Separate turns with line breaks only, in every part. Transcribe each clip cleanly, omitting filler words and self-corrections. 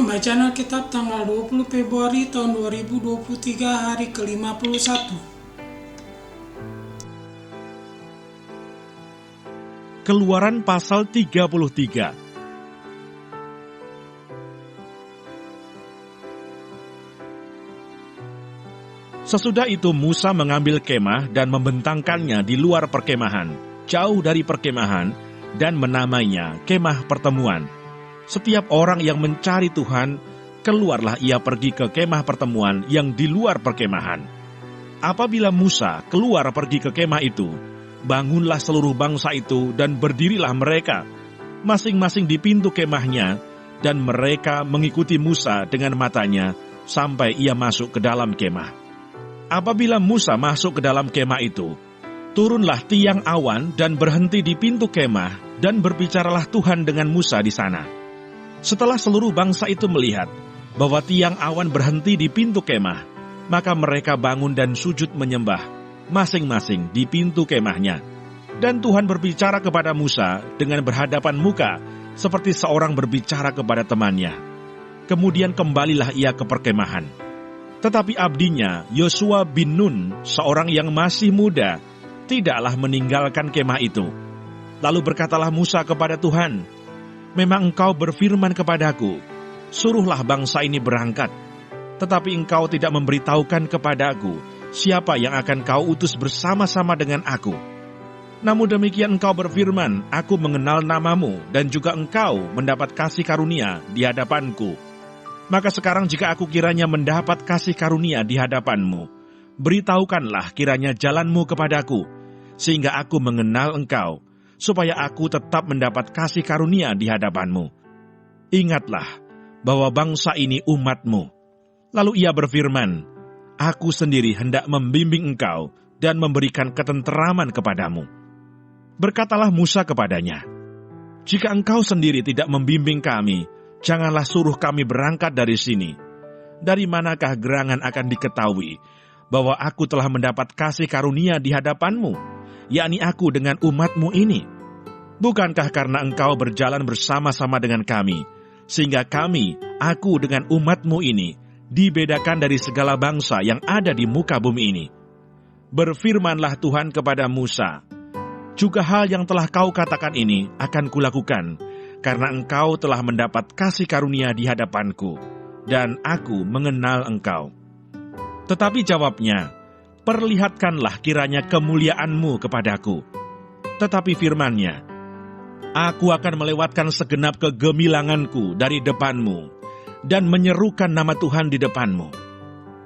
Pembacaan Alkitab tanggal 20 Februari tahun 2023 hari ke-51.
Keluaran pasal 33. Sesudah itu Musa mengambil kemah dan membentangkannya di luar perkemahan, jauh dari perkemahan, dan menamainya kemah pertemuan. Setiap orang yang mencari Tuhan, keluarlah ia pergi ke kemah pertemuan yang di luar perkemahan. Apabila Musa keluar pergi ke kemah itu, bangunlah seluruh bangsa itu dan berdirilah mereka, masing-masing di pintu kemahnya, dan mereka mengikuti Musa dengan matanya sampai ia masuk ke dalam kemah. Apabila Musa masuk ke dalam kemah itu, turunlah tiang awan dan berhenti di pintu kemah, dan berbicaralah Tuhan dengan Musa di sana. Setelah seluruh bangsa itu melihat bahwa tiang awan berhenti di pintu kemah, maka mereka bangun dan sujud menyembah, masing-masing di pintu kemahnya. Dan Tuhan berbicara kepada Musa dengan berhadapan muka, seperti seorang berbicara kepada temannya. Kemudian kembalilah ia ke perkemahan. Tetapi abdinya, Yosua bin Nun, seorang yang masih muda, tidaklah meninggalkan kemah itu. Lalu berkatalah Musa kepada Tuhan, "Memang engkau berfirman kepadaku, suruhlah bangsa ini berangkat. Tetapi engkau tidak memberitahukan kepadaku, siapa yang akan kau utus bersama-sama dengan aku. Namun demikian engkau berfirman, aku mengenal namamu, dan juga engkau mendapat kasih karunia di hadapanku. Maka sekarang jika aku kiranya mendapat kasih karunia di hadapanmu, beritahukanlah kiranya jalanmu kepadaku, sehingga aku mengenal engkau, supaya aku tetap mendapat kasih karunia di hadapanmu. Ingatlah bahwa bangsa ini umatmu." Lalu ia berfirman, "Aku sendiri hendak membimbing engkau dan memberikan ketenteraman kepadamu." Berkatalah Musa kepadanya, "Jika engkau sendiri tidak membimbing kami, janganlah suruh kami berangkat dari sini. Dari manakah gerangan akan diketahui bahwa aku telah mendapat kasih karunia di hadapanmu, yakni aku dengan umatmu ini? Bukankah karena engkau berjalan bersama-sama dengan kami, sehingga kami, aku dengan umatmu ini, dibedakan dari segala bangsa yang ada di muka bumi ini? Berfirmanlah Tuhan kepada Musa, juga hal yang telah kau katakan ini akan kulakukan, karena engkau telah mendapat kasih karunia di hadapanku, dan aku mengenal engkau." Tetapi jawabnya, "Perlihatkanlah kiranya kemuliaanmu kepadaku." Tetapi firman-Nya, "Aku akan melewatkan segenap kegemilanganku dari depanmu, dan menyerukan nama Tuhan di depanmu.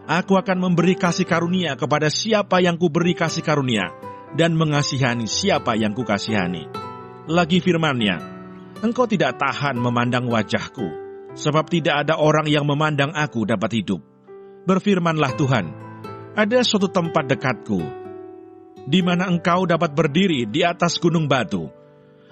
Aku akan memberi kasih karunia kepada siapa yang kuberi kasih karunia, dan mengasihani siapa yang kukasihani." Lagi firman-Nya, "Engkau tidak tahan memandang wajahku, sebab tidak ada orang yang memandang aku dapat hidup." Berfirmanlah Tuhan, "Ada suatu tempat dekatku, di mana engkau dapat berdiri di atas gunung batu.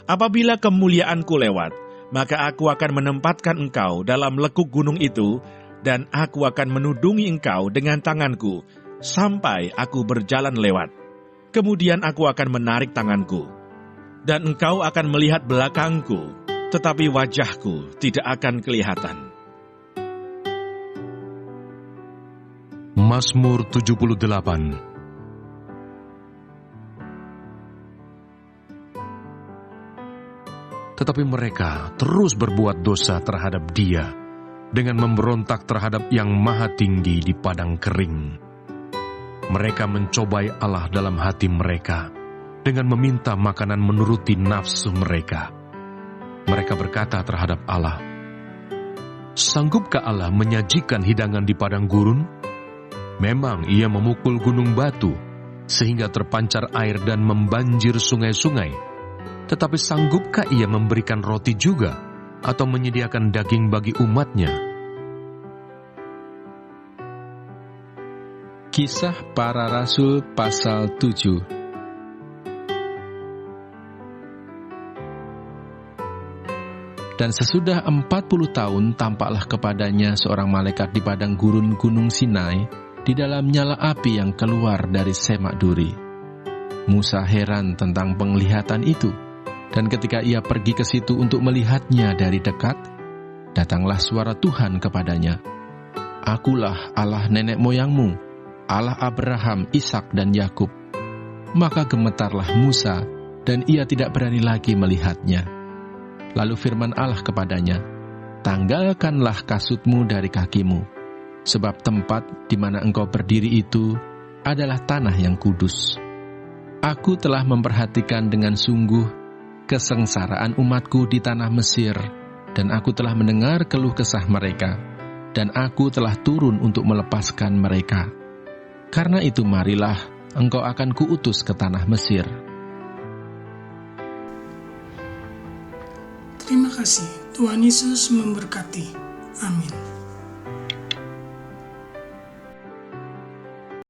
Apabila kemuliaanku lewat, maka aku akan menempatkan engkau dalam lekuk gunung itu, dan aku akan menudungi engkau dengan tanganku, sampai aku berjalan lewat. Kemudian aku akan menarik tanganku, dan engkau akan melihat belakangku, tetapi wajahku tidak akan kelihatan."
Mazmur 78. Tetapi mereka terus berbuat dosa terhadap Dia, dengan memberontak terhadap Yang Maha Tinggi di padang kering. Mereka mencobai Allah dalam hati mereka, dengan meminta makanan menuruti nafsu mereka. Mereka berkata terhadap Allah, "Sanggupkah Allah menyajikan hidangan di padang gurun? Memang Ia memukul gunung batu, sehingga terpancar air dan membanjir sungai-sungai. Tetapi sanggupkah Ia memberikan roti juga, atau menyediakan daging bagi umat-Nya?"
Kisah Para Rasul pasal 7. Dan sesudah 40 tahun tampaklah kepadanya seorang malaikat di padang gurun gunung Sinai, di dalam nyala api yang keluar dari semak duri. Musa heran tentang penglihatan itu, dan ketika ia pergi ke situ untuk melihatnya dari dekat, Datanglah suara Tuhan kepadanya, "Akulah Allah nenek moyangmu, Allah Abraham, Ishak dan Yakub." Maka gemetarlah Musa, dan ia tidak berani lagi melihatnya. Lalu firman Allah kepadanya, "Tanggalkanlah kasutmu dari kakimu, sebab tempat di mana engkau berdiri itu adalah tanah yang kudus. Aku telah memperhatikan dengan sungguh kesengsaraan umatku di tanah Mesir, dan aku telah mendengar keluh kesah mereka, dan aku telah turun untuk melepaskan mereka. Karena itu marilah, engkau akan kuutus ke tanah Mesir."
Terima kasih. Tuhan Yesus memberkati. Amin.